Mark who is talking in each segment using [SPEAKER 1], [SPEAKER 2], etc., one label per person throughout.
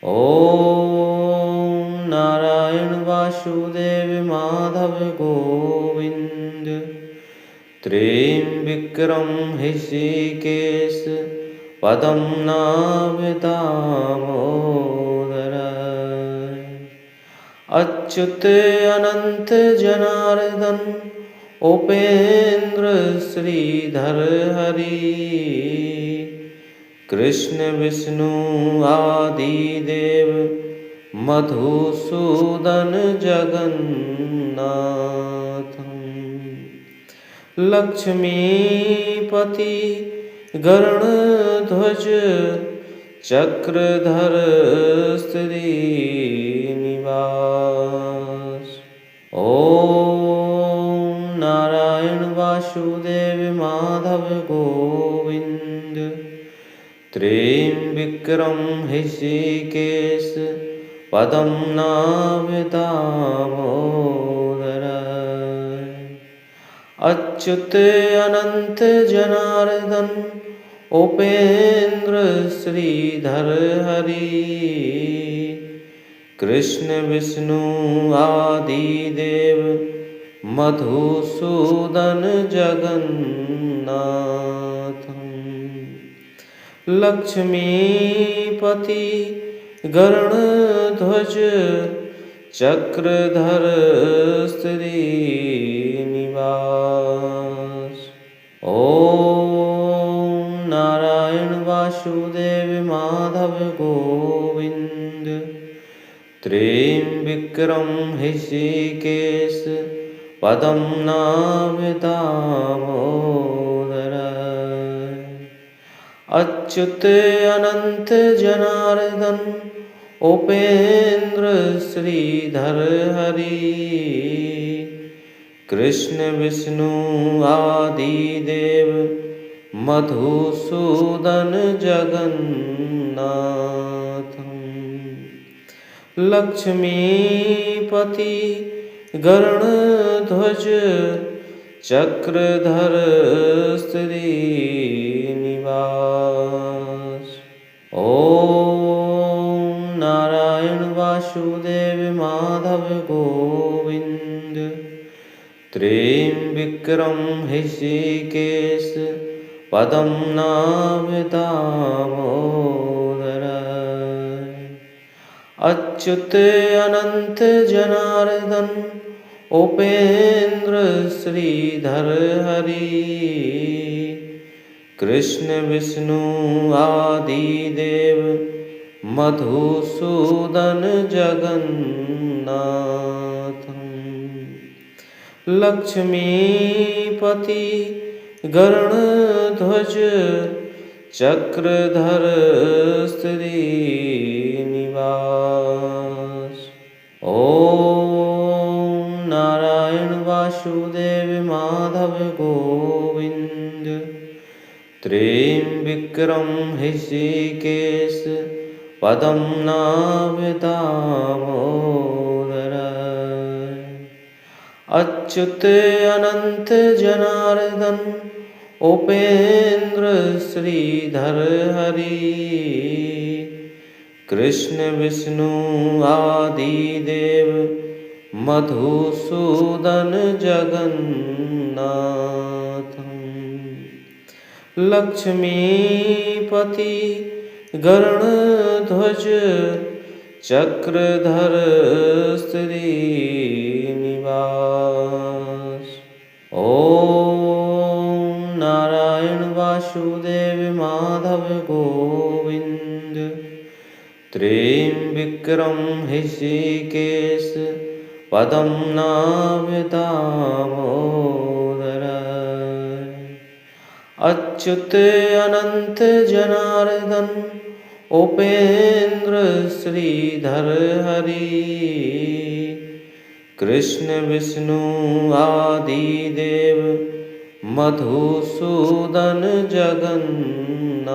[SPEAKER 1] ॐ नारायण वासुदेव माधव गोविंद त्र्यम्बकं ऋषिकेश पदं नाभ्यदामोदर अच्युत अनंत जनार्दन उपेन्द्र श्रीधर हरि कृष्ण विष्णु आदिदेव मधुसूदन जगन्नाथ लक्ष्मीपति गरुड़ध्वज चक्रधर श्रीनिवास। ॐ नारायण वासुदेव माधव गोविंद त्र्यम्बकं ऋषिकेश पदं नाभ्यदामोदर अच्युत अनंत जनार्दन उपेन्द्र श्रीधर हरि कृष्ण विष्णु आदिदेव मधुसूदन जगन्नाथ लक्ष्मीपति गरुड़ध्वज चक्रधर श्रीनिवास। ॐ नारायण वासुदेव माधव गोविंद त्र्यम्बकं ऋषिकेश पदं नाभ्यदामोदर अच्युत अनंत जनार्दन उपेन्द्र श्रीधर हरि कृष्ण विष्णु आदिदेव मधुसूदन जगन्नाथ लक्ष्मीपति गरुड़ध्वज चक्रधर श्रीनिवास। ॐ नारायण वासुदेव माधव गोविंद त्र्यम्बकं ऋषिकेश पदं नाभ्यदामोदर अच्युत अनंत जनार्दन उपेन्द्र श्रीधर हरि कृष्ण विष्णु आदिदेव मधुसूदन जगन्नाथ लक्ष्मीपति गरुड़ध्वज चक्रधर श्रीनिवास। ॐ नारायण वासुदेव माधव गोविंद त्र्यम्बकं ऋषिकेश पदं नाभ्यदामोदर अच्युत अनंत जनार्दन उपेन्द्र श्रीधर हरि कृष्ण विष्णु आदिदेव मधुसूदन जगन्नाथ लक्ष्मीपति गरुड़ध्वज चक्रधर श्रीनिवास। ॐ नारायण वासुदेव माधव गोविंद त्र्यम्बकं ऋषिकेश पदं नाभ्यदामोदर अच्युत अनंत जनार्दन उपेन्द्र श्रीधर हरि कृष्ण विष्णु आदिदेव मधुसूदन जगन्नाथ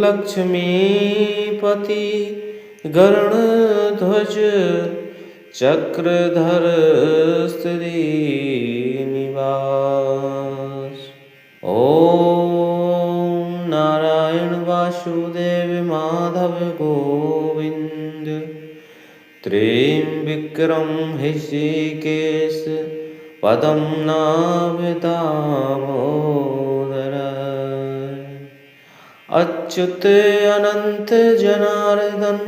[SPEAKER 1] लक्ष्मीपति गरुड़ध्वज चक्रधर श्रीनिवास। ॐ नारायण वासुदेव वासुदेव माधव गोविंद। त्र्यम्बकं ऋषिकेश पदं नाम दामोदर। अच्युत अनंत जनार्दन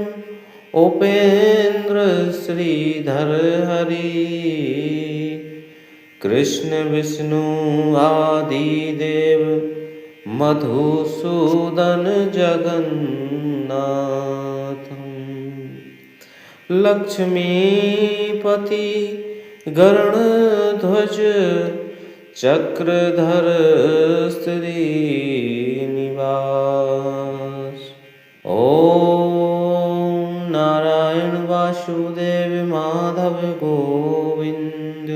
[SPEAKER 1] उपेन्द्र श्रीधर हरि। कृष्ण विष्णु आदिदेव मधुसूदन जगन्नाथ। लक्ष्मीपति गरुड़ध्वज चक्रधर श्रीनिवास। ओम नारायण वासुदेव माधव गोविंद।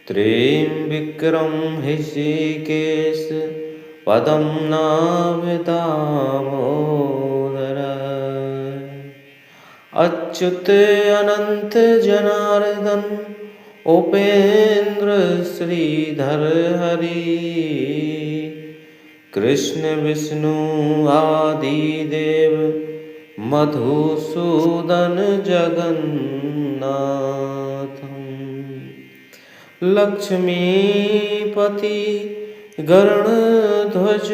[SPEAKER 1] त्र्यम्बकं ऋषिकेश पदं नाम दामोदर। अच्युत अनंत जनार्दन उपेन्द्र श्रीधर हरि। कृष्ण विष्णु आदिदेव मधुसूदन जगन्नाथ। लक्ष्मीपति गरुड़ध्वज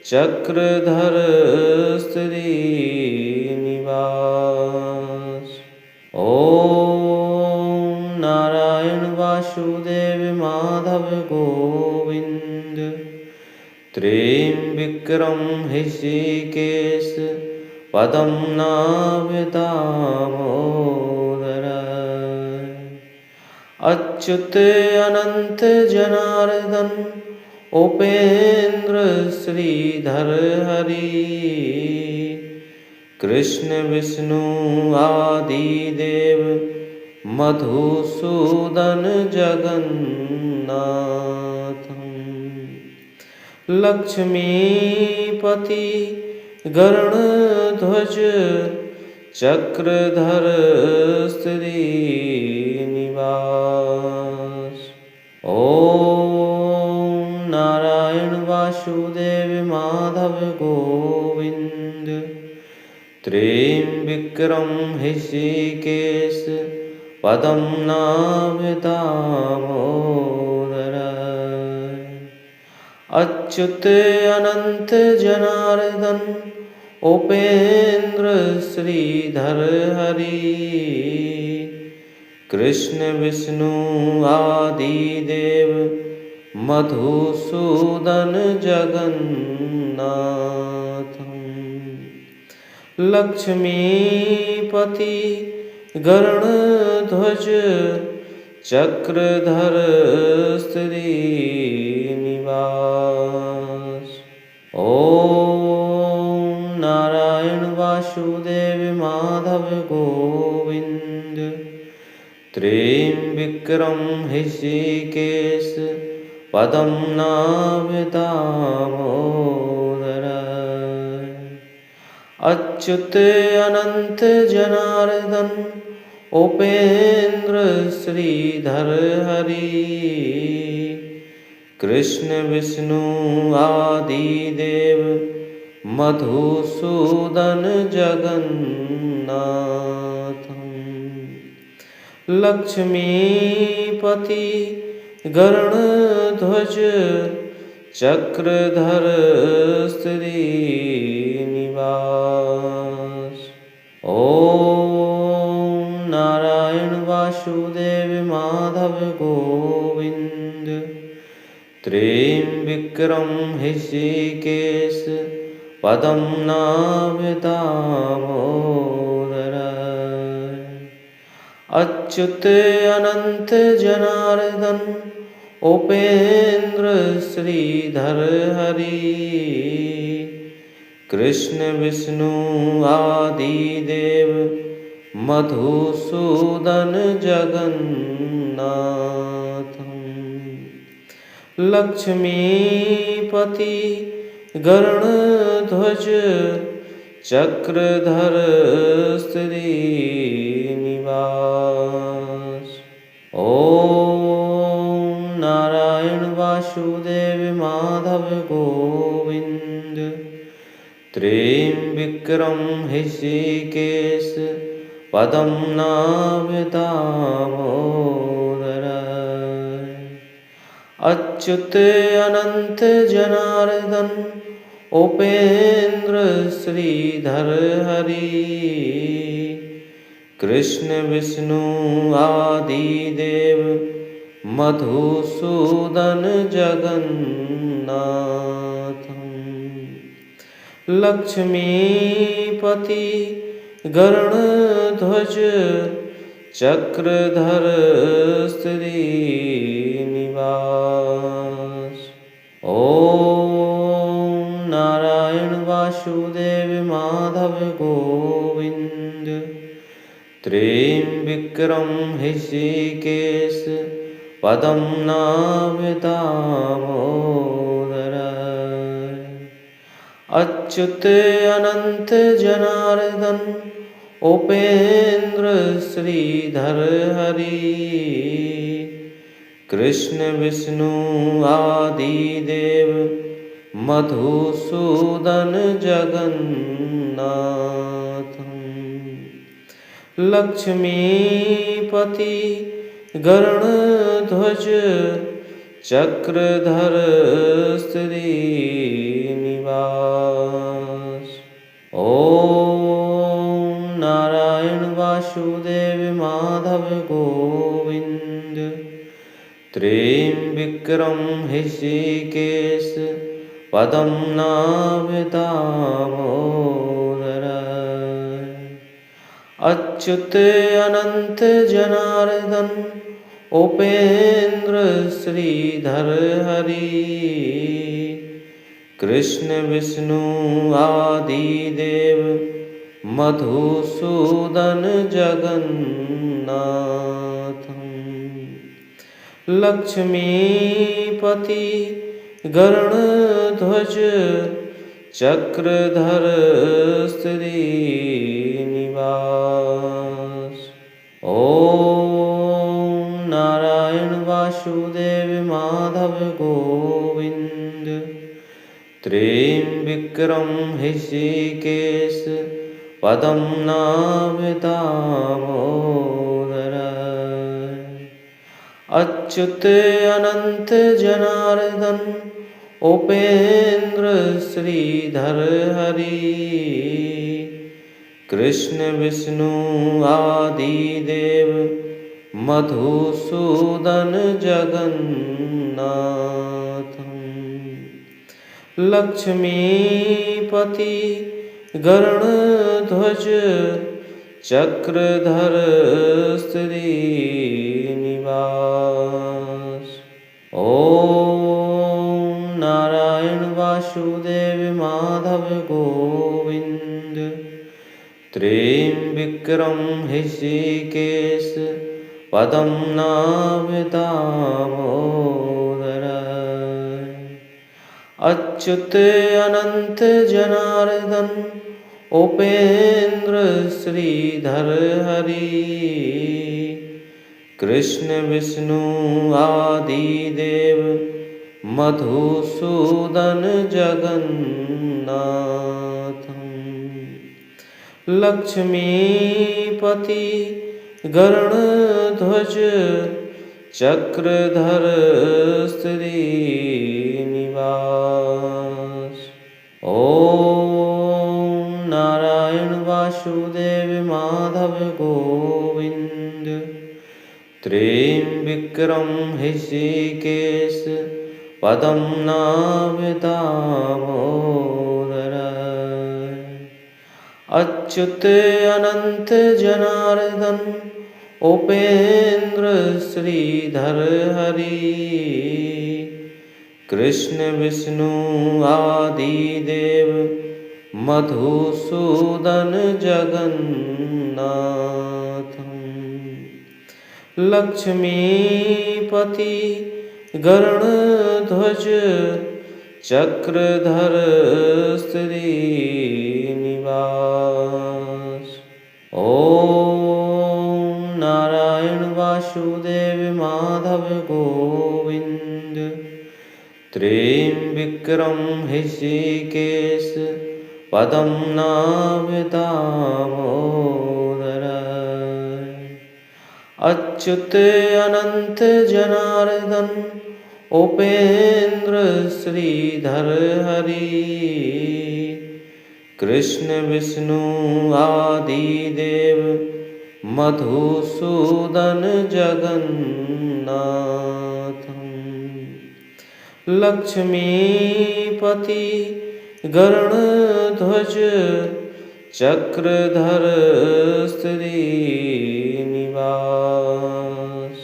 [SPEAKER 1] चक्रधर श्रीनिवास। ओम नारायण वासुदेव माधव गोविंद। त्र्यम्बकं ऋषिकेश पदं नाम दामोदर। अच्युत अनंत जनार्दन उपेन्द्र श्रीधर हरि। कृष्ण विष्णु आदिदेव मधुसूदन जगन्नाथ। लक्ष्मीपति गरुड़ध्वज चक्रधर श्रीनिवास। ओम नारायण वासुदेव माधव गोविंद। त्र्यम्बकं ऋषिकेश पदं नाम दामोदर। अच्युत अनंत जनार्दन उपेन्द्र श्रीधर हरि। कृष्ण विष्णु आदिदेव मधुसूदन जगन्नाथ। लक्ष्मीपति गरुड़ध्वज चक्रधर श्रीनिवास। ओम नारायण वासुदेव माधव गोविंद। त्र्यम्बकं ऋषिकेश पदं नाम दामोदर। अच्युत अनंत जनार्दन उपेन्द्र श्रीधर हरि। कृष्ण विष्णु आदिदेव मधुसूदन जगन्नाथ। लक्ष्मीपति गरुड़ध्वज चक्रधर श्रीनिवास। ओम नारायण वासुदेव माधव गोविंद। त्र्यम्बकं ऋषिकेश पदं नाम दामोदर। अच्युत अनंत जनार्दन उपेन्द्र श्रीधर हरि। कृष्ण विष्णु आदिदेव मधुसूदन जगन्नाथ। लक्ष्मीपति गरुड़ध्वज चक्रधर श्रीनिवास। ओम नारायण वासुदेव माधव गोविंद। त्र्यम्बकं ऋषिकेश पदं नाभिदामोदराय। अच्युत अनंत जनार्दन उपेन्द्र श्रीधर हरि। कृष्ण विष्णु आदिदेव मधुसूदन जगन्नाथ। लक्ष्मीपति गरुड़ध्वज चक्रधर श्रीनिवास। ओम नारायण वासुदेव माधव गोविंद। त्र्यम्बकं ऋषिकेश पदं नाभिदामोदराय। अच्युत अनंत जनार्दन उपेन्द्र श्रीधर हरि। कृष्ण विष्णु आदिदेव मधुसूदन जगन्नाथ। लक्ष्मीपति गरुड़ध्वज चक्रधर श्रीनिवास। ओम नारायण वासुदेव माधव गोविंद। त्र्यम्बकं ऋषिकेश पदं नाभिदामोदराय। अच्युत अनंत जनार्दन उपेन्द्र श्रीधर हरि। कृष्ण विष्णु आदिदेव मधुसूदन जगन्नाथ। लक्ष्मीपति गरुड़ध्वज चक्रधर श्रीनिवास। ओम नारायण वासुदेव माधव गोविंद। त्र्यम्बकं ऋषिकेश पदं नाभिदामोदराय। अच्युत अनंत जनार्दन उपेन्द्र श्रीधर हरि। कृष्ण विष्णु आदिदेव मधुसूदन जगन्नाथ। लक्ष्मीपति गरुड़ध्वज चक्रधर श्रीनिवास। ओम नारायण वासुदेव माधव गोविंद। त्र्यम्बकं ऋषिकेश पदं नाभिदामोदराय। अच्युत अनंत जनार्दन उपेन्द्र श्रीधर हरि। कृष्ण विष्णु आदिदेव मधुसूदन जगन्नाथ। लक्ष्मीपति गरुड़ध्वज चक्रधर श्रीनिवास। ओम नारायण वासुदेव माधव गोविंद। त्र्यम्बकं ऋषिकेश पदं नाभिदामोदराय। अच्युत अनंत जनार्दन उपेन्द्र श्रीधर हरि। कृष्ण विष्णु आदिदेव मधुसूदन जगन्नाथ। लक्ष्मीपति गरुड़ध्वज चक्रधर श्रीनिवास। ओम नारायण वासुदेव माधव गोविंद। त्र्यम्बकं ऋषिकेश पदं नाविदामोदर। अच्युत अनंत जनार्दन उपेन्द्र श्रीधर हरि। कृष्ण विष्णु आदि देव मधुसूदन जगन्नाथ। लक्ष्मीपति गरुड़ध्वज चक्रधर श्रीनिवास।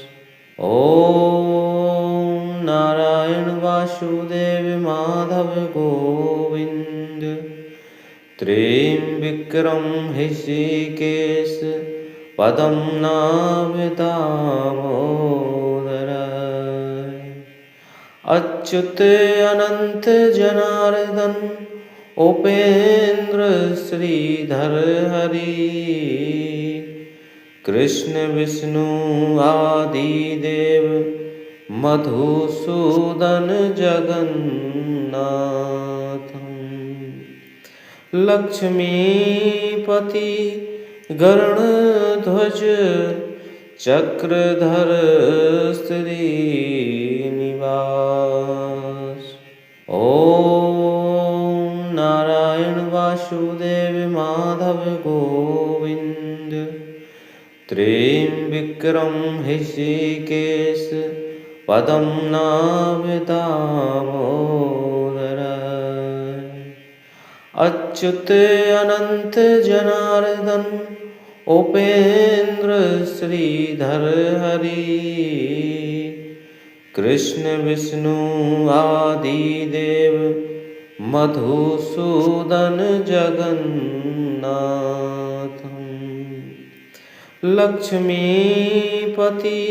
[SPEAKER 1] ओम नारायण वासुदेव माधव गोविंद। त्र्यंबकं ऋषिकेश पदं नाविदामोदर। अच्युत अनंत जनार्दन उपेन्द्र श्रीधर हरि। कृष्ण विष्णु आदि देव मधुसूदन जगन्नाथ। लक्ष्मीपति गरुड़ध्वज चक्रधर श्रीनिवास। ओम नारायण वासुदेव माधव गोविंद। त्र्यंबकं ऋषिकेश पदं नाविदामोदर। अच्युत अनंत जनार्दन उपेन्द्र श्रीधर हरि। कृष्ण विष्णु आदि देव मधुसूदन जगन्नाथ। लक्ष्मीपति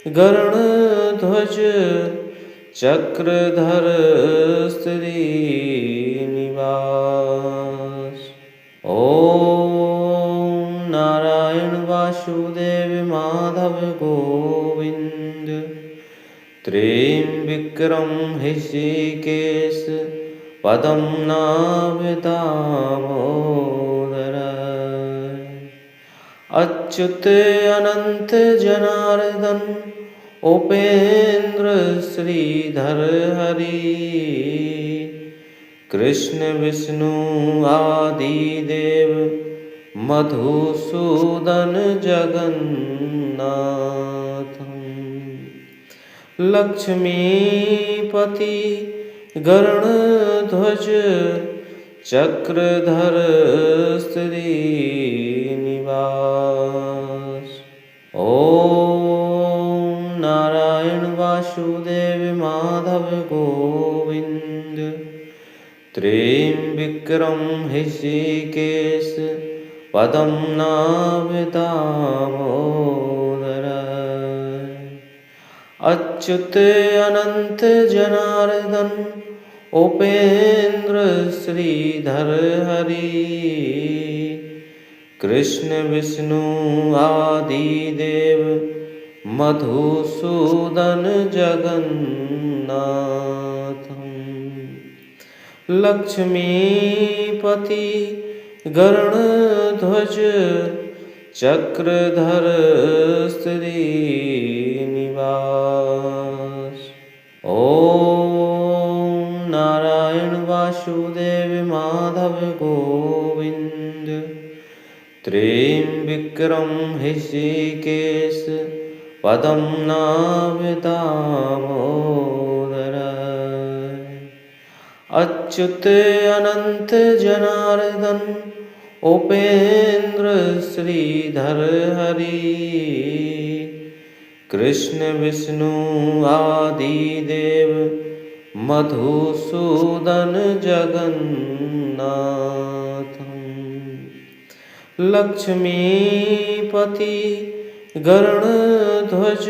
[SPEAKER 1] गरुड़ध्वज चक्रधर श्रीनिवास। ओम नारायण वासुदेव माधव गोविंद। त्र्यंबकं ऋषिकेश पदं नाविदामोदर। अच्युत अनंत जनार्दन उपेन्द्र श्रीधर हरि। कृष्ण विष्णु आदि देव मधुसूदन जगन्नाथ। लक्ष्मीपति गरुड़ध्वज चक्रधर श्रीनिवास। ओम नारायण वासुदेव माधव गोविंद। त्र्यंबकं ऋषिकेश पदं नाविदामोदर। अच्युत अनंत जनार्दन उपेन्द्र श्रीधर हरि। कृष्ण विष्णु आदि देव मधुसूदन जगन्नाथ। लक्ष्मीपति गरुड़ध्वज चक्रधर श्रीनिवास। ओम नारायण वासुदेव माधव गोविंद। त्र्यंबकं ऋषिकेश पदं नाविदामोदर। अच्युत अनंत जनार्दन उपेन्द्र श्रीधर हरि। कृष्ण विष्णु आदि देव मधुसूदन जगन्नाथ। लक्ष्मीपति गरुड़ध्वज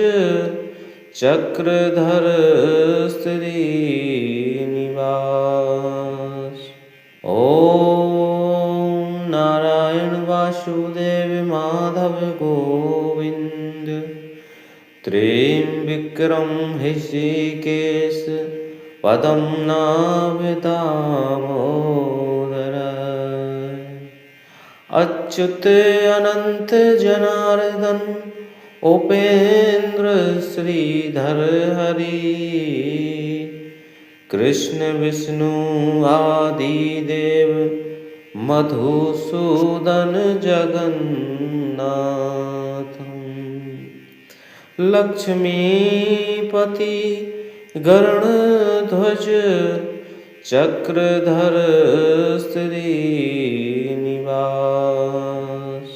[SPEAKER 1] चक्रधर श्रीनिवास। ओम नारायण वासुदेव माधव गोविंद। त्र्यंबकं ऋषिकेश पदं नाविदामोदर। अच्युत अनंत जनार्दन उपेन्द्र श्रीधर हरि कृष्ण विष्णु आदि देव मधुसूदन जगन्नाथ लक्ष्मीपति गरुड़ध्वज चक्रधर श्रीनिवास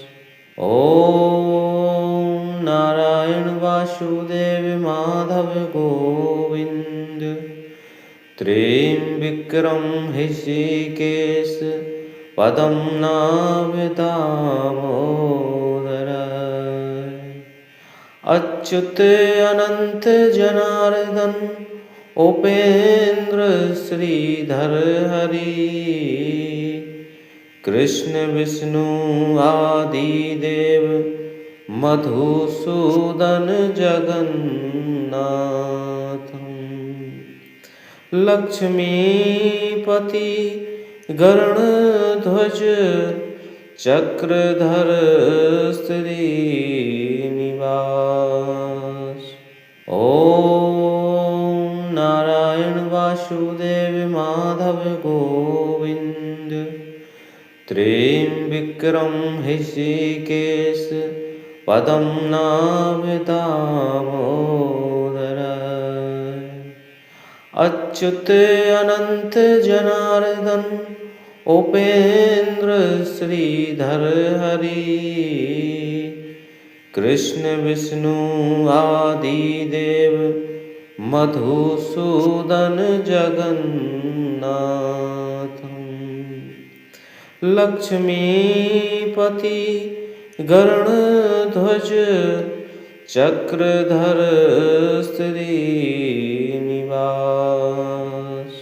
[SPEAKER 1] ओम नारायण वासुदेव माधव गोविंद त्र्यंबकं ऋषिकेश पदं नाम दामोदर अच्युत अनंत जनार्दन उपेन्द्र श्रीधर हरि कृष्ण विष्णु आदि देव मधुसूदन जगन्नाथ लक्ष्मीपति गरुड़ध्वज चक्रधर श्रीनिवास ओम नारायण वासुदेव माधव गोविंद त्र्यंबकं ऋषिकेश पदं नाम दामोदर अच्युत अनंत जनार्दन उपेन्द्र श्रीधर हरि कृष्ण विष्णु आदि देव मधुसूदन जगन्नाथ लक्ष्मीपति गरुड़ध्वज चक्रधर श्रीनिवास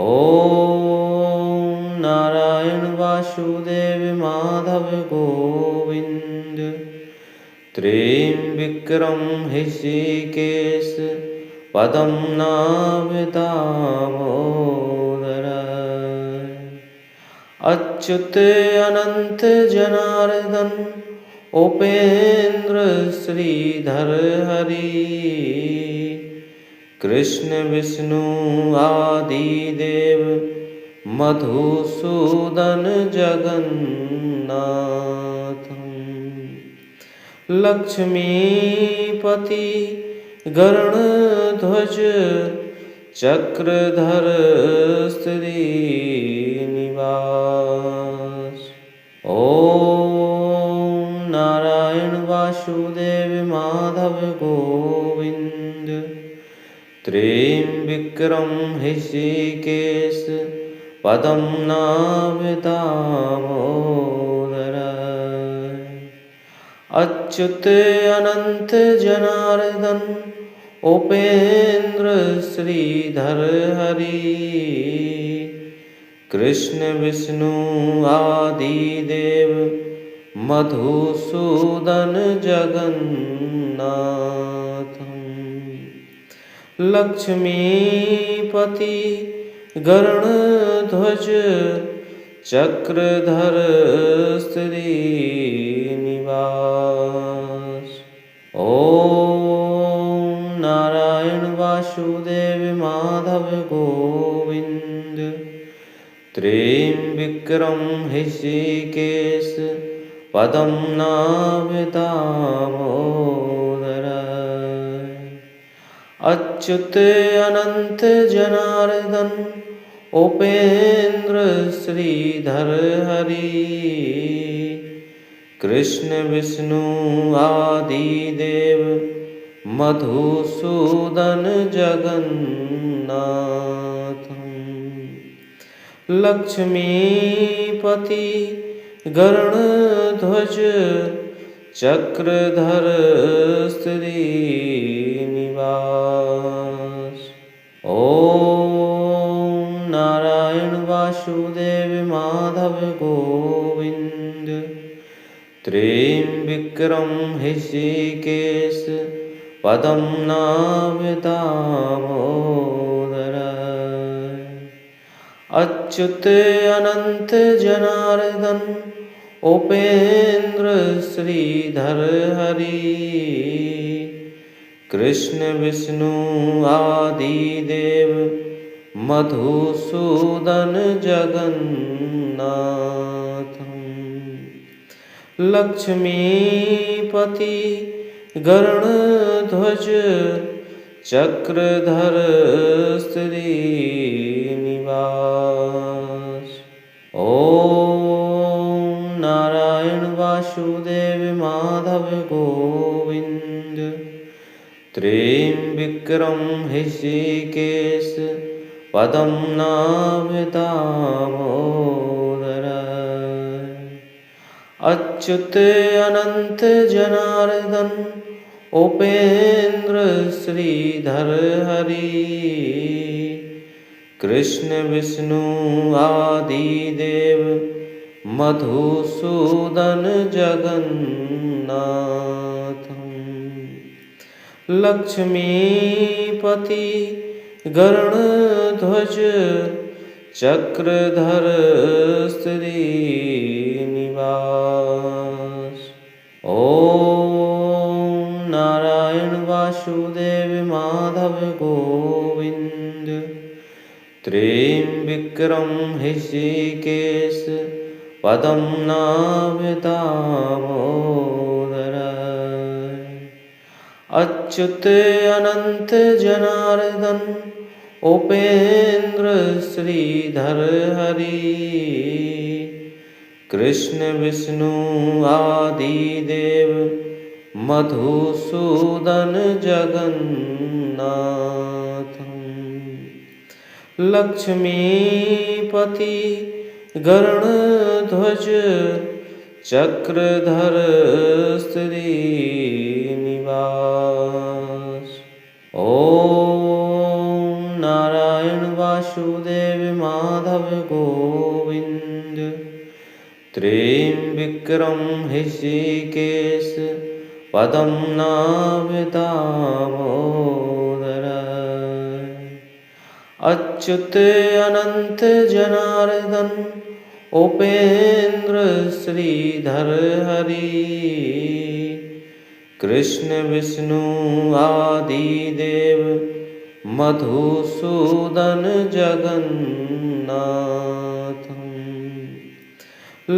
[SPEAKER 1] ओम नारायण वासुदेव माधव गोविंद त्र्यंबकं ऋषिकेश पदं नाम दामोदर अच्युत अनंत जनार्दन उपेन्द्र श्रीधर हरि कृष्ण विष्णु आदि देव मधुसूदन जगन्नाथ लक्ष्मीपति गरुड़ध्वज चक्रधर श्रीनिवास ओम नारायण वासुदेव माधव गोविंद त्र्यंबकं ऋषिकेश पदं नाम दामोदर अच्युत अनंत जनार्दन उपेन्द्र श्रीधर हरि कृष्ण विष्णु आदि देव मधुसूदन जगन्नाथ लक्ष्मीपति गरुड़ध्वज चक्रधर श्रीनिवास ओम नारायण वासुदेव माधव गोविंद त्र्यंबकं ऋषिकेश पदं नाम दामोदर अच्युत अनंत जनार्दन उपेन्द्र श्रीधर हरि कृष्ण विष्णु आदि देव मधुसूदन जगन्नाथ लक्ष्मीपति गरुड़ध्वज चक्रधर श्रीनिवास ओम नारायण वासुदेव माधव गोविंद त्र्यंबकं ऋषिकेश पदं नाम दामोदर अच्युत अनंत जनार्दन उपेन्द्र श्रीधर हरि कृष्ण विष्णु आदि देव मधुसूदन जगन्नाथम् लक्ष्मीपति गरुड़ध्वज चक्रधर श्रीनिवास। ओम नारायण वासुदेव माधव गोविंद त्र्यंबकं ऋषिकेश पद्मनाभ दामोदर अच्युत अनंत जनार्दन उपेन्द्र श्रीधर हरि कृष्ण विष्णु आदि देव मधुसूदन जगन्नाथम् लक्ष्मीपति गरुड़ध्वज चक्रधर श्रीनिवास। ओम नारायण वासुदेव माधव गोविंद त्र्यंबकं ऋषिकेश पद्मनाभ दामोदर अच्युत अनंत जनार्दन उपेन्द्र श्रीधर हरि कृष्ण विष्णु आदि देव मधुसूदन जगन्नाथम् लक्ष्मीपति गरुड़ध्वज चक्रधर श्रीनिवास। ओम नारायण वासुदेव माधव गोविंद त्र्यंबकं ऋषिकेश पद्मनाभ दामोदर अच्युत अनंत जनार्दन उपेन्द्र श्रीधर हरि कृष्ण विष्णु आदि देव मधुसूदन जगन्नाथम्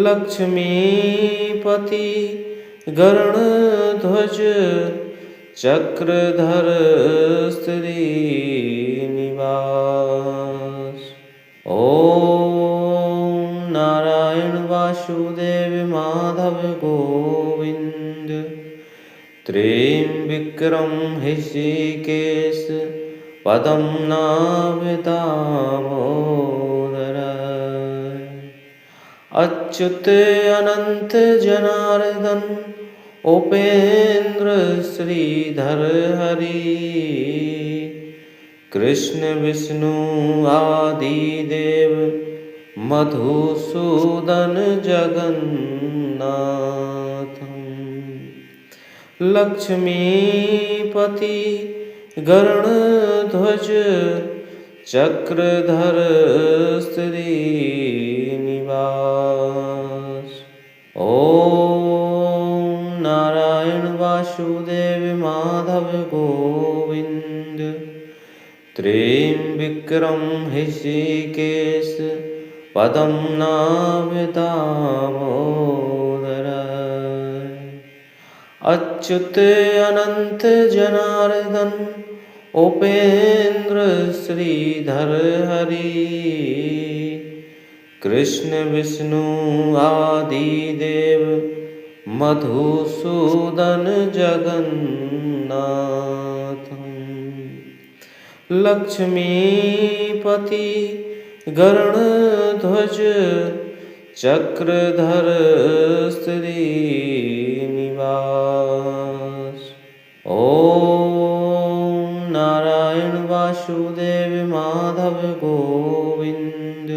[SPEAKER 1] लक्ष्मीपति गरुड़ध्वज चक्रधर श्रीनिवास। ओम नारायण वासुदेव माधव गोविंद त्र्यंबकं ऋषिकेश पद्मनाभ दामोदर अच्युत अनंत जनार्दन उपेन्द्र श्रीधर हरि कृष्ण विष्णु आदि देव मधुसूदन जगन्नाथम् लक्ष्मीपति गरुड़ध्वज चक्रधर श्रीनिवास। ओम नारायण वासुदेव माधव गोविंद त्र्यंबकं ऋषिकेश पद्मनाभ दामोदर अच्युत अनंत जनार्दन उपेन्द्र श्रीधर हरि कृष्ण विष्णु आदि देव मधुसूदन जगन्नाथम् लक्ष्मीपति गरुड़ध्वज चक्रधर श्रीनिवास। ओम नारायण वासुदेव माधव गोविंद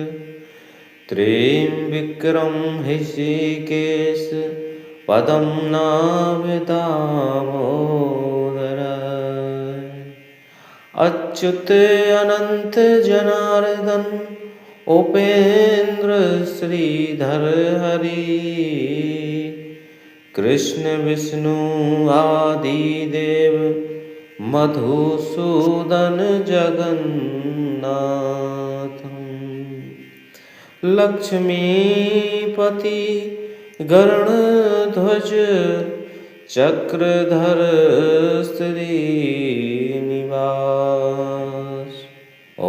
[SPEAKER 1] त्र्यंबकं ऋषिकेश पद्मनाभ दामोदर अच्युत अनंत जनार्दन उपेन्द्र श्रीधर हरि कृष्ण विष्णु आदि देव मधुसूदन जगन्नाथ लक्ष्मीपति गरुड़ध्वज चक्रधर श्रीनिवास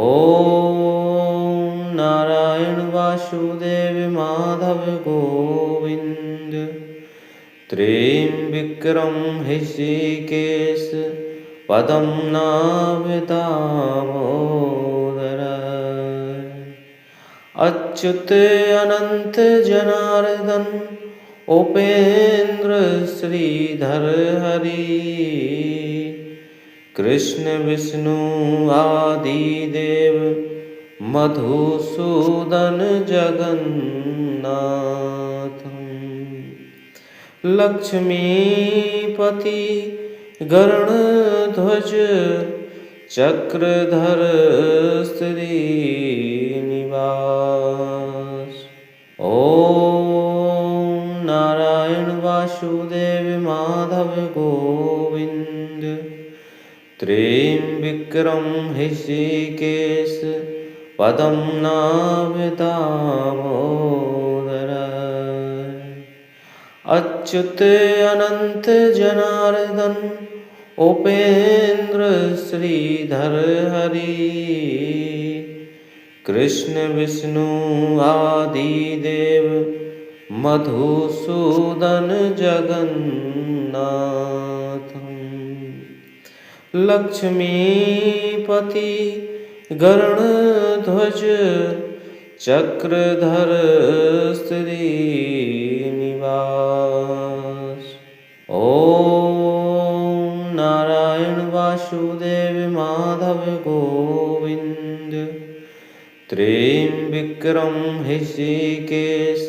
[SPEAKER 1] ओम नारायण वासुदेव माधव गोविंद त्र्यंबकं ऋषिकेश पदं नाम दामोदर अच्युत अनंत जनार्दन उपेन्द्र श्रीधर हरि कृष्ण विष्णु आदि देव मधुसूदन जगन्नाथ लक्ष्मीपति गरुड़ध्वज चक्रधर श्रीनिवास ओम नारायण वासुदेव माधव गोविंद त्र्यंबकं ऋषिकेश पदं नाम दामोदर अच्युत अनंत जनार्दन उपेन्द्र श्रीधर हरि कृष्ण विष्णु आदि देव मधुसूदन जगन्नाथ लक्ष्मीपति गरुड़ध्वज चक्रधर श्रीनिवास ओम नारायण वासुदेव माधव गोविंद त्र्यंबकं ऋषिकेश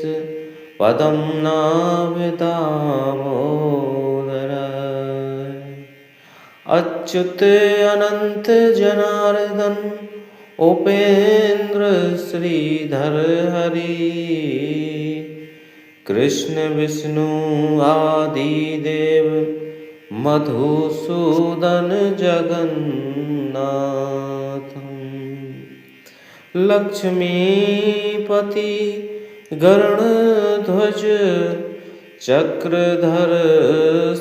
[SPEAKER 1] पदं नाम दामोदर अच्युत अनंत जनार्दन उपेन्द्र श्रीधर हरि कृष्ण विष्णु आदि देव मधुसूदन जगन्नाथ लक्ष्मीपति गरुड़ध्वज चक्रधर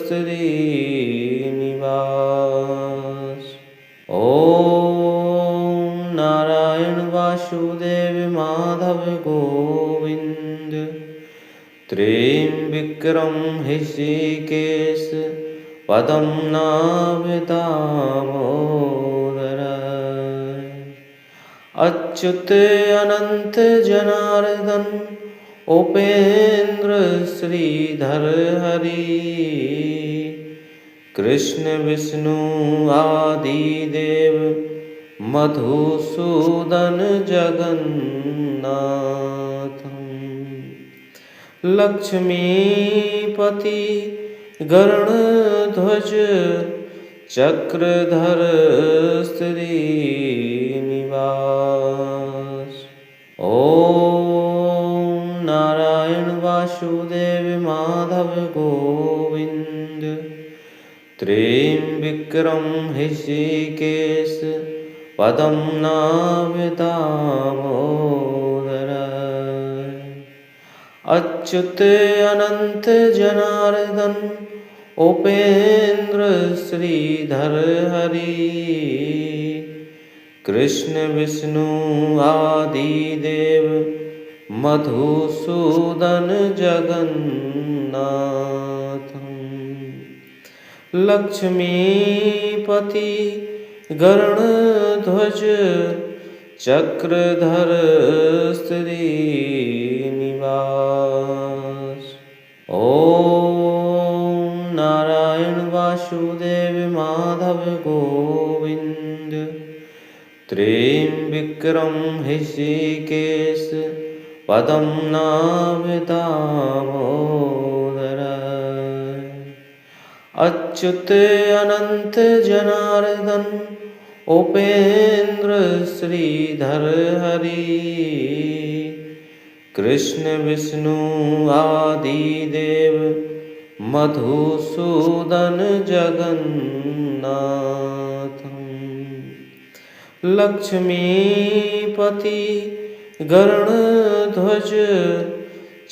[SPEAKER 1] श्रीनिवास ओम नारायण वासुदेव माधव गोविंद त्र्यंबकं ऋषिकेश पदं नाम दामोदर अच्युत अनंत जनार्दन उपेन्द्र श्रीधर हरि कृष्ण विष्णु आदि देव मधुसूदन जगन्नाथ लक्ष्मीपति गरुड़ध्वज चक्रधर श्रीनिवास ओम नारायण वासुदेव माधव गोविंद त्र्यंबकं ऋषिकेश पदं नाम दामोदर अच्युत अनंत जनार्दन उपेन्द्र श्रीधर हरि कृष्ण विष्णु आदि देव मधुसूदन जगन्नाथ लक्ष्मीपति गरुड़ध्वज चक्रधर श्रीनिवास ओम नारायण वासुदेव माधव गोविंद त्र्यंबकं ऋषिकेश पदं नाम दामोदर अच्युत अनंत जनार्दन उपेन्द्र श्रीधर हरि कृष्ण विष्णु आदिदेव मधुसूदन जगन्नाथं लक्ष्मीपति गरुड़ध्वज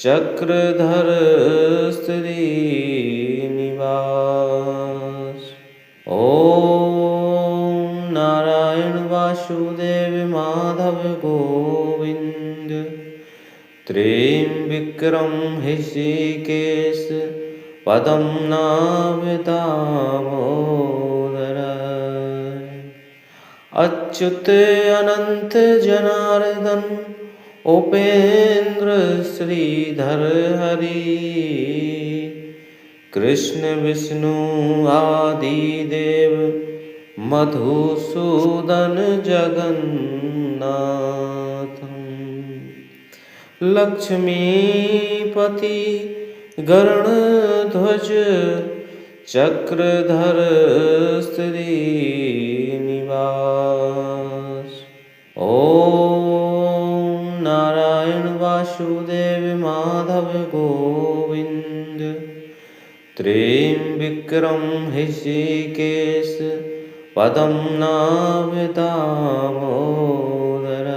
[SPEAKER 1] चक्रधर श्रीनिवास। ओम नारायण वासुदेव माधव गोविंद त्र्यंबकं ऋषिकेश पदं नाम दामोदर अच्युत अनंत जनार्दन उपेन्द्र श्रीधर हरि कृष्ण विष्णु आदिदेव मधुसूदन जगन्नाथं लक्ष्मीपति गरुड़ध्वज चक्रधर श्रीनिवास। ओम नारायण वासुदेव माधव गोविंद त्र्यंबकं ऋषिकेश पदं नाम दामोदर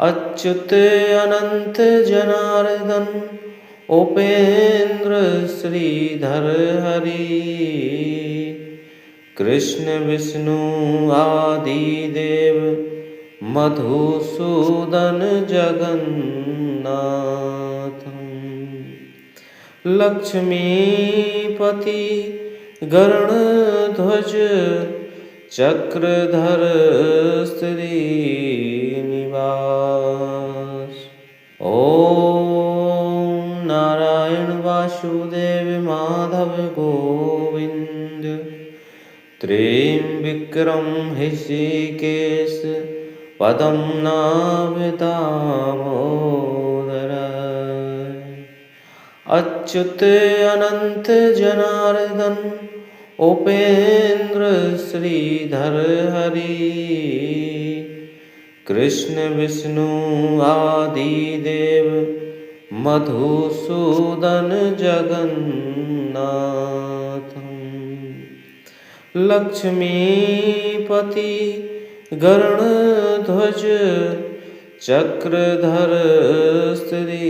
[SPEAKER 1] अच्युत अनंत जनार्दन उपेन्द्र श्रीधर हरि कृष्ण विष्णु आदिदेव मधुसूदन जगन्नाथं लक्ष्मीपति गरुड़ध्वज चक्रधर श्रीनिवास। ओम नारायण वासुदेव माधव गोविंद त्र्यंबकं ऋषिकेश पदं नाम दामोदर अच्युत अनंत जनार्दन उपेन्द्र श्रीधर हरि कृष्ण विष्णु आदिदेव मधुसूदन जगन्नाथं लक्ष्मीपति गरुड़ध्वज चक्रधर श्रीनिवास।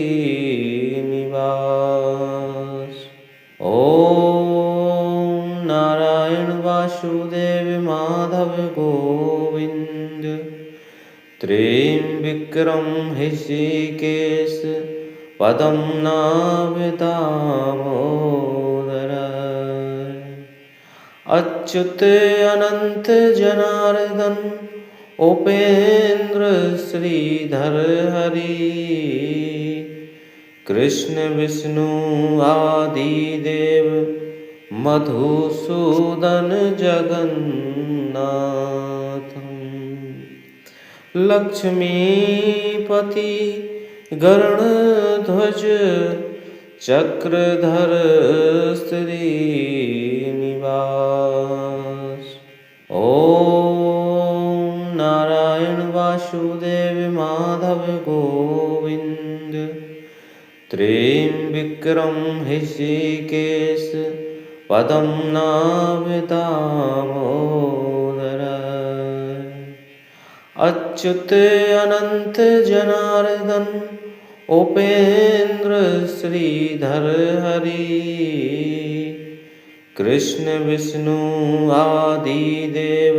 [SPEAKER 1] ओम नारायण वासुदेव माधव गोविंद त्र्यंबकं ऋषिकेश पदं नाम दामोदर अच्युत अनंत जनार्दन उपेन्द्र श्रीधर हरि कृष्ण विष्णु आदिदेव मधुसूदन जगन्नाथं लक्ष्मीपति गरुड़ध्वज चक्रधर श्रीनिवास। ओम नारायण वासुदेव माधव गोविंद त्र्यंबकं ऋषिकेश पदं नाम दामोदर अच्युत अनंत जनार्दन उपेन्द्र श्रीधर हरि कृष्ण विष्णु आदिदेव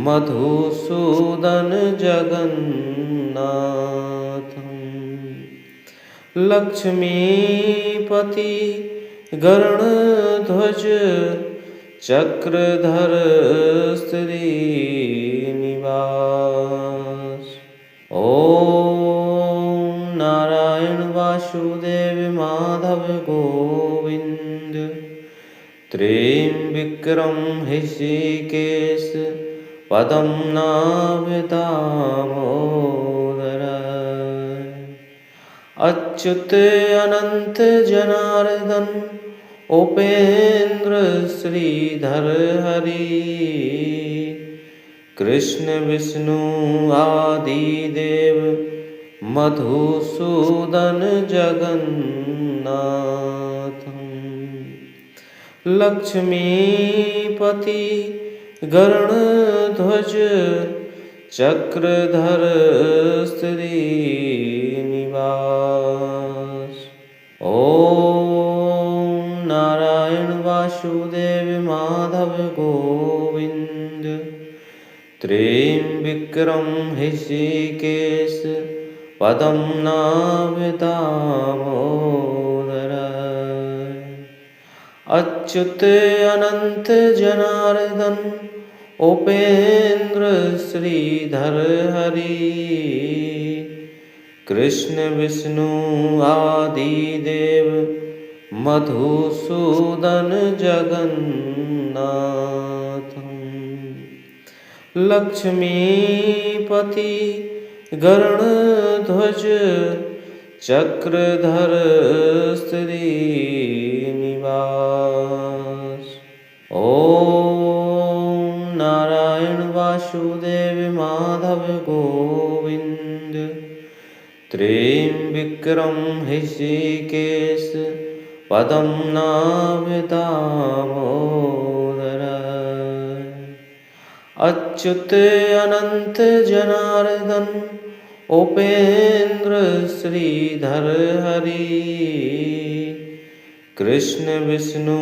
[SPEAKER 1] मधुसूदन जगन्नाथं लक्ष्मीपति गरुड़ध्वज चक्रधर श्रीनिवास। ओम नारायण वासुदेव माधव गोविंद त्र्यंबकं ऋषिकेश पदं नाम दामोदर अच्युत अनंत जनार्दन उपेन्द्र श्रीधर हरि कृष्ण विष्णु आदिदेव मधुसूदन जगन्नाथं लक्ष्मीपति गरुड़ध्वज चक्रधर श्रीनिवास। ओम नारायण वासुदेव माधव गोविंद त्र्यंबकं ऋषिकेश पद्मनाभ दामोदर अच्युत अनंत जनार्दन उपेन्द्र श्रीधर हरि कृष्ण विष्णु आदिदेव मधुसूदन जगन्नाथं लक्ष्मीपति गरुड़ध्वज चक्रधर श्रीनिवास। ओम नारायण वासुदेव माधव गोविंद त्र्यंबकं ऋषिकेश पद्मनाभ दामोदर अच्युत अनंत जनार्दन उपेन्द्र श्रीधर हरि कृष्ण विष्णु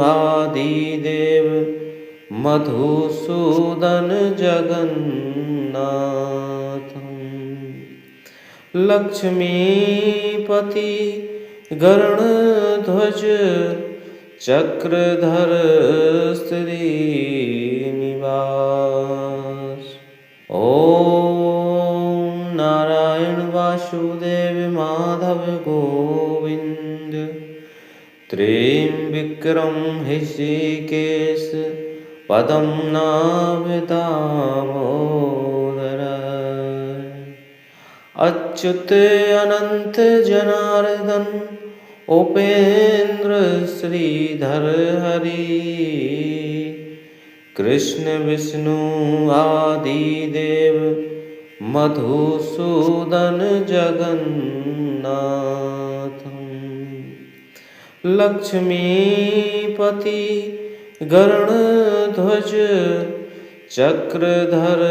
[SPEAKER 1] आदिदेव मधुसूदन जगन्नाथं लक्ष्मीपति गरुड़ध्वज चक्रधर श्रीनिवास। ओम नारायण वासुदेव माधव गोविंद त्र्यंबकं ऋषिकेश पद्मनाभ दामोदर अच्युत अनंत जनार्दन उपेन्द्र श्रीधर हरि कृष्ण विष्णु आदिदेव मधुसूदन जगन्नाथं लक्ष्मीपति गरुड़ध्वज चक्रधर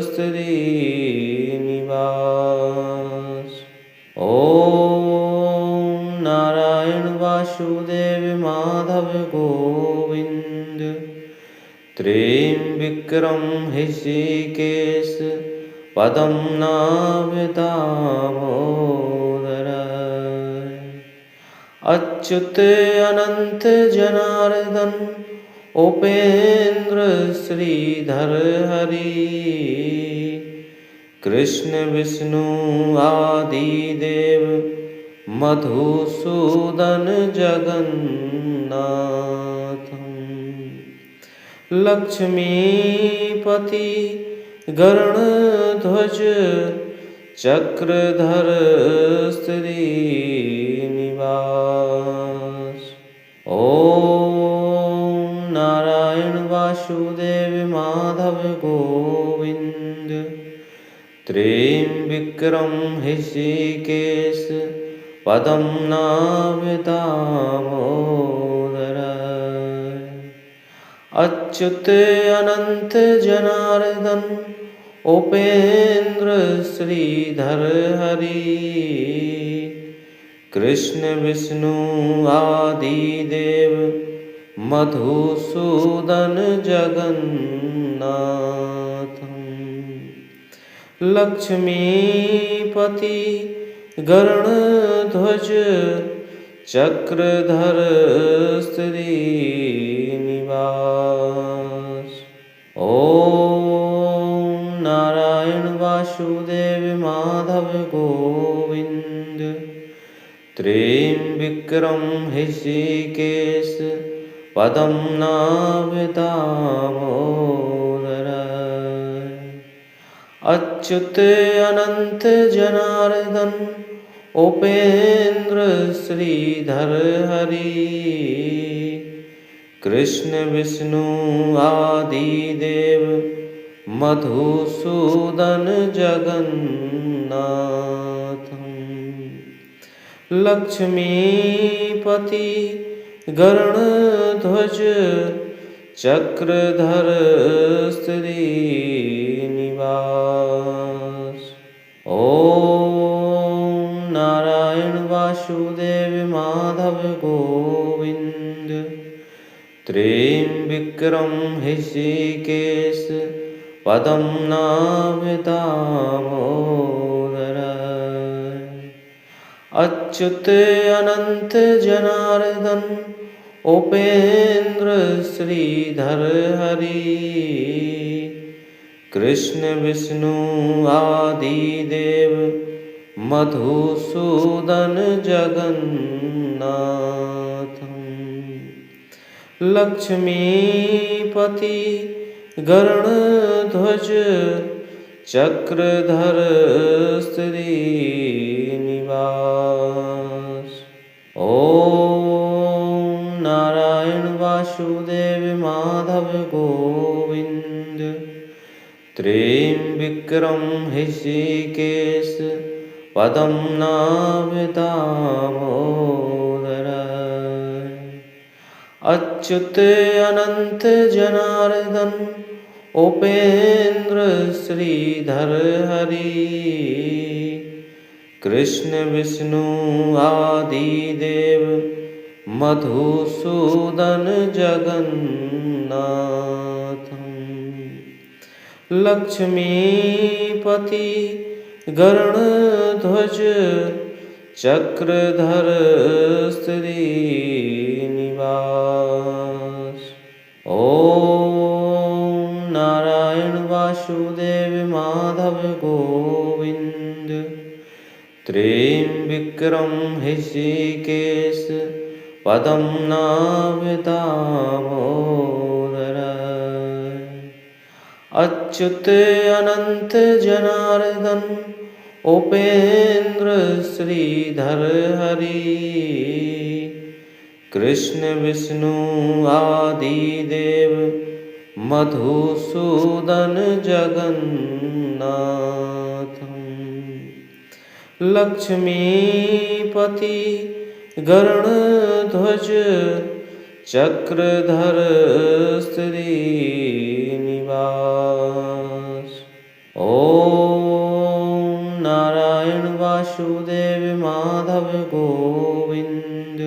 [SPEAKER 1] श्रीनिवास। ओम नारायण वासुदेव माधव गोविंद त्र्यंबकं ऋषिकेश पद्मनाभ दामोदर अच्युत अनंत जनार्दन उपेन्द्र श्रीधर हरि कृष्ण विष्णु आदिदेव मधुसूदन जगन्नाथं लक्ष्मीपति गरुड़ध्वज चक्रधर श्रीनिवास। ओम नारायण वासुदेव माधव गोविंद त्र्यंबकं ऋषिकेश पद्मनाभ दामोदर अच्युत अनंत जनार्दन उपेन्द्र श्रीधर हरि कृष्ण विष्णु आदिदेव मधुसूदन जगन्नाथं लक्ष्मीपति गरुड़ध्वज चक्रधर श्रीनिवास। ओम नारायण वासुदेव माधव गोविंद त्र्यंबकं ऋषिकेश पद्मनाभ दामोदर अच्युत अनंत जनार्दन उपेन्द्र श्रीधर हरि कृष्ण विष्णु आदिदेव मधुसूदन जगन्नाथम् लक्ष्मीपति गरुड़ध्वज चक्रधर श्रीनिवास। ओम नारायण वासुदेव माधव गोविंद त्र्यंबकं ऋषिकेश पदं नाम दामोदर अच्युत अनंत जनार्दन उपेन्द्र श्रीधर हरि कृष्ण विष्णु आदिदेव मधुसूदन जगन्नाथम् लक्ष्मीपति गरुड़ध्वज चक्रधर श्रीनिवास। ओम नारायण वासुदेव माधव गोविंद त्र्यंबकं ऋषिकेश पदं नाम दामोदर अच्युत अनंत जनार्दन उपेन्द्र श्रीधर हरि कृष्ण विष्णु आदिदेव मधुसूदन जगन्नाथम् लक्ष्मीपति गरुड़ध्वज चक्रधर श्रीनिवास। ओम नारायण वासुदेव माधव गोविंद त्र्यंबकं ऋषिकेश पदं नाम दामोदर अच्युत अनंत जनार्दन उपेन्द्र श्रीधर हरि कृष्ण विष्णु आदिदेव मधुसूदन जगन्नाथम् लक्ष्मीपति गरुड़ध्वज चक्रधर श्रीनिवास। ओम नारायण वासुदेव माधव गोविंद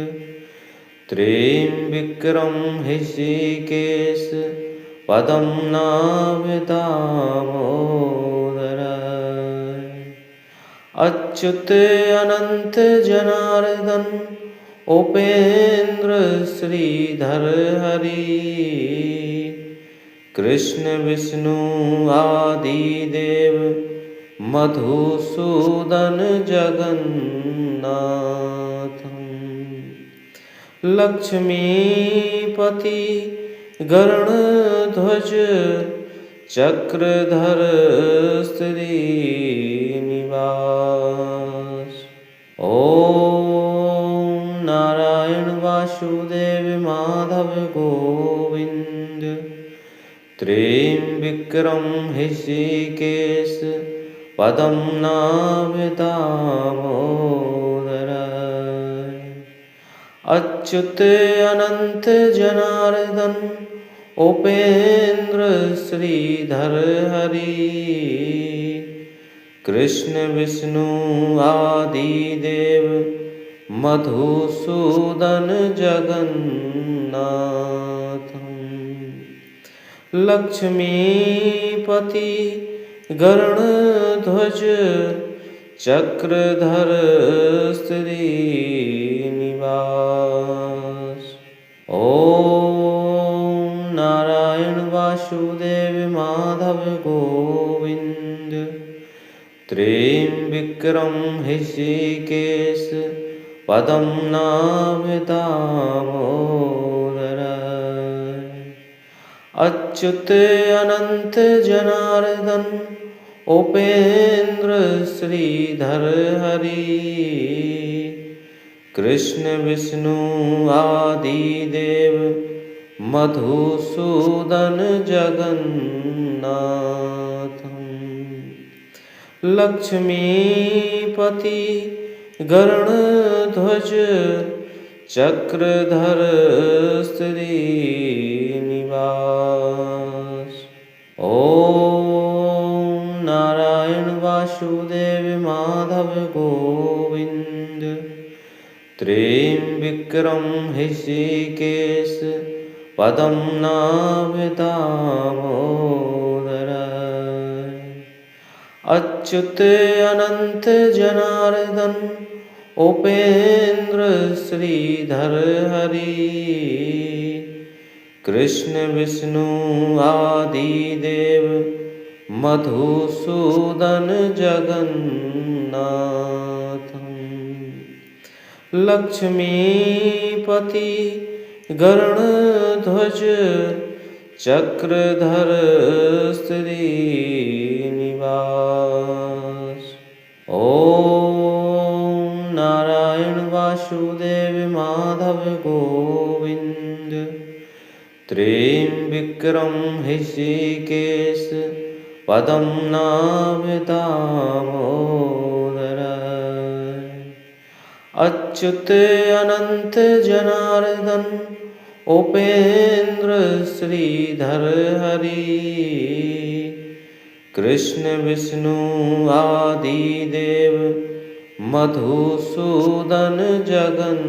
[SPEAKER 1] त्र्यंबकं ऋषिकेश पदं नाम दामोदर अच्युत अनंत जनार्दन उपेन्द्र श्रीधर हरि कृष्ण विष्णु आदिदेव मधुसूदन जगन्नाथम् लक्ष्मीपति गरुड़ध्वज चक्रधर श्रीनिवास। ओम नारायण वासुदेव माधव गोविंद त्र्यंबकं ऋषिकेश पदं नाम दामोदर अच्युत अनंत जनार्दन उपेन्द्र श्रीधर हरि कृष्ण विष्णु आदिदेव मधुसूदन जगन्नाथम् लक्ष्मीपति गरुड़ध्वज चक्रधर श्रीनिवास। ओम नारायण वासुदेव माधव गोविंद त्र्यंबकं ऋषिकेश पदं नाम दामोदर अच्युत अनंत जनार्दन उपेन्द्र श्रीधर हरि कृष्ण विष्णु आदिदेव मधुसूदन जगन्नाथम् लक्ष्मीपति गरुड़ध्वज चक्रधर श्रीनिवास। ओम नारायण वासुदेव माधव गोविंद त्र्यंबकं ऋषिकेश पदं नाम दामोदर अच्युत अनंत जनार्दन उपेन्द्र श्रीधर हरि कृष्ण विष्णु आदिदेव मधुसूदन जगन्नाथम् लक्ष्मीपति गरुड़ध्वज चक्रधर श्रीनिवास। ओम नारायण वासुदेव माधव गोविंद त्र्यंबकं ऋषिकेश पदं नाम दामोदर अच्युत अनंत जनार्दन उपेन्द्र श्रीधर हरि कृष्ण विष्णु आदिदेव मधुसूदन जगन्नाथम्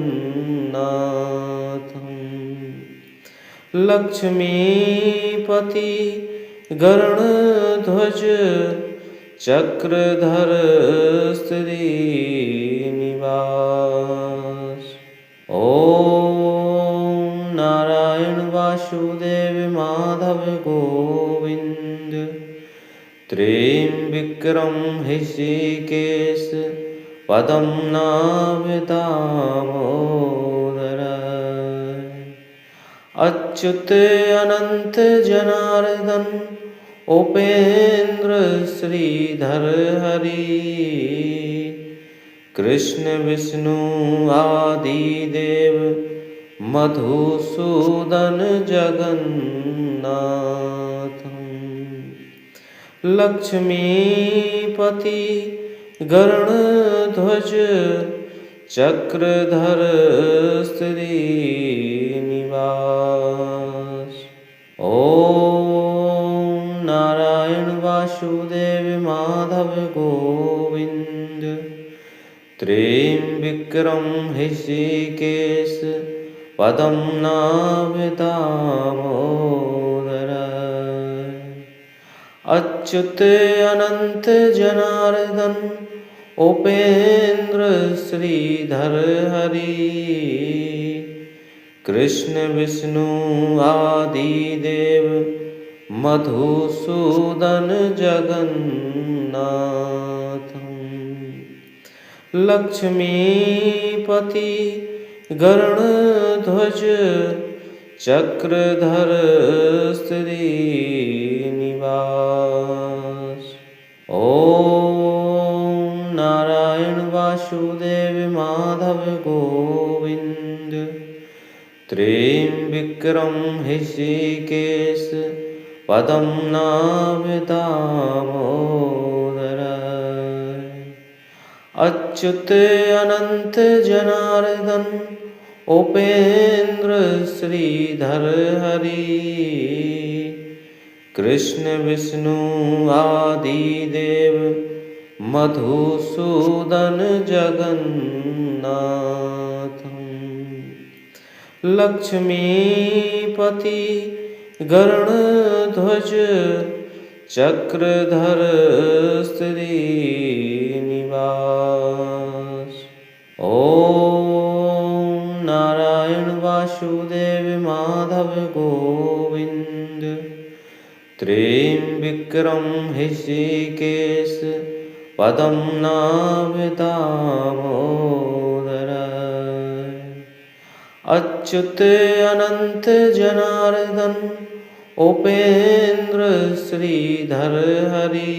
[SPEAKER 1] लक्ष्मीपति गरुड़ध्वज चक्रधर श्रीनिवास। ओम नारायण वासुदेव माधव गोविंद त्र्यंबकं ऋषिकेश पदं नाम दामोदर अच्युत अनंत जनार्दन उपेन्द्र श्रीधर हरि कृष्ण विष्णु आदिदेव मधुसूदन जगन्नाथम् लक्ष्मीपति गरुड़ध्वज चक्रधर श्रीनिवास। ओम नारायण वासुदेव माधव गोविंद त्र्यंबकं ऋषिकेश पदं नाम दामोदर अच्युत अनंत जनार्दन उपेन्द्र श्रीधर हरि कृष्ण विष्णु आदिदेव मधुसूदन जगन्नाथम् लक्ष्मीपति गरुड़ध्वज चक्रधर श्रीनिवास। ओम नारायण वासुदेव माधव गोविंद त्र्यंबकं ऋषिकेश पदं नाम दामोदर अच्युत अनंत जनार्दन उपेन्द्र श्रीधर हरि कृष्ण विष्णु आदिदेव मधुसूदन जगन्नाथम् लक्ष्मीपति गरुड़ध्वज चक्रधर श्रीनिवास। ओम नारायण वासुदेव माधव गोविंद त्र्यंबकं ऋषिकेश पदं नाम दामोदर अच्युत अनंत जनार्दन उपेन्द्र श्रीधर हरि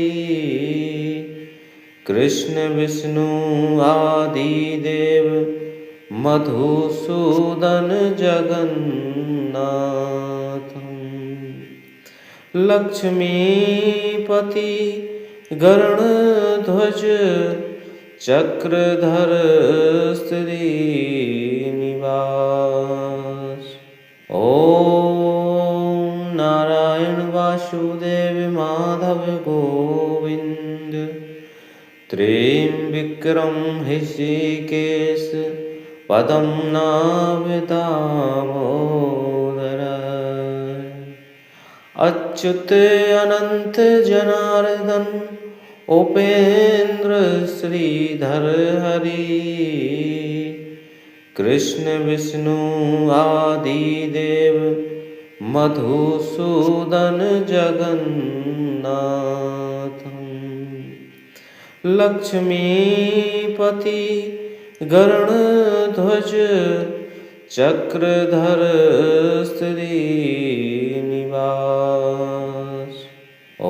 [SPEAKER 1] कृष्ण विष्णु आदिदेव मधुसूदन जगन्नाथम् लक्ष्मीपति गरुड़ध्वज चक्रधर श्रीनिवास। ओम नारायण वासुदेव माधव गोविंद त्र्यंबकं ऋषिकेश पदं नाम दामोदर अच्युत अनंत जनार्दन उपेन्द्र श्रीधर हरि कृष्ण विष्णु आदिदेव मधुसूदन जगन्नाथम् लक्ष्मीपति गरुड़ध्वज चक्रधर श्रीनिवास।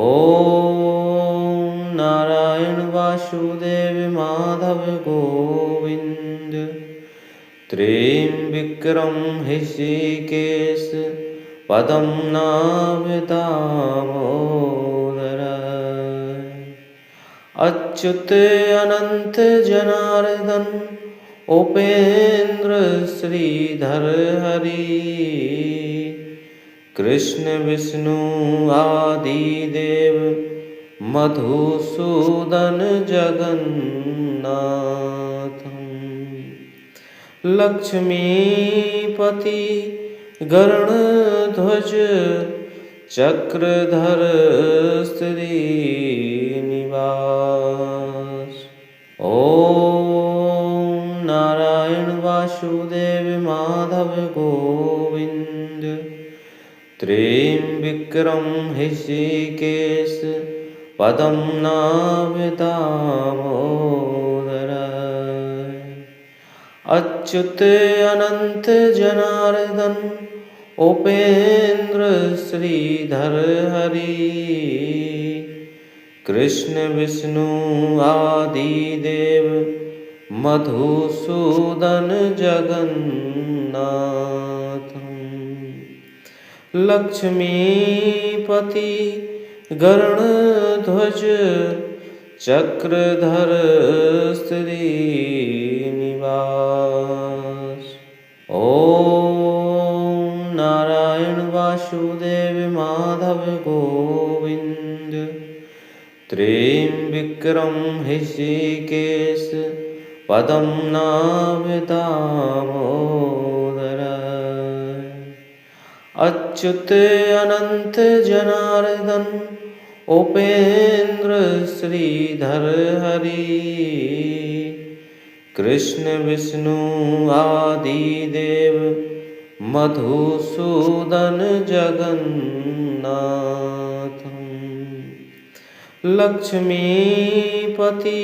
[SPEAKER 1] ओम नारायण वासुदेव माधव गोविंद त्र्यंबकं ऋषिकेश पदं नाम दामोदर अच्युत अनंत जनार्दन उपेन्द्र श्रीधर हरि कृष्ण विष्णु आदिदेव मधुसूदन जगन्नाथम् लक्ष्मीपति गरुड़ध्वज चक्रधर श्रीनिवास। ओम नारायण वासुदेव माधव गोविंद त्र्यंबकं ऋषिकेश पदं नाम दामोदर अच्युत अनंत जनार्दन उपेन्द्र श्रीधर हरि कृष्ण विष्णु आदिदेव मधुसूदन जगन्नाथम् लक्ष्मीपति गरुड़ध्वज चक्रधर श्रीनिवास। ओम नारायण वासुदेव माधव गोविंद त्र्यंबकं ऋषिकेश पदं नाम दामोदर अच्युत अनंत जनार्दन उपेन्द्र श्रीधर हरि कृष्ण विष्णु आदिदेव मधुसूदन जगन्नाथम् लक्ष्मीपति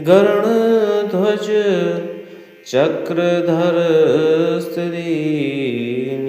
[SPEAKER 1] गरुड़ध्वज चक्रधर श्रीनिवास।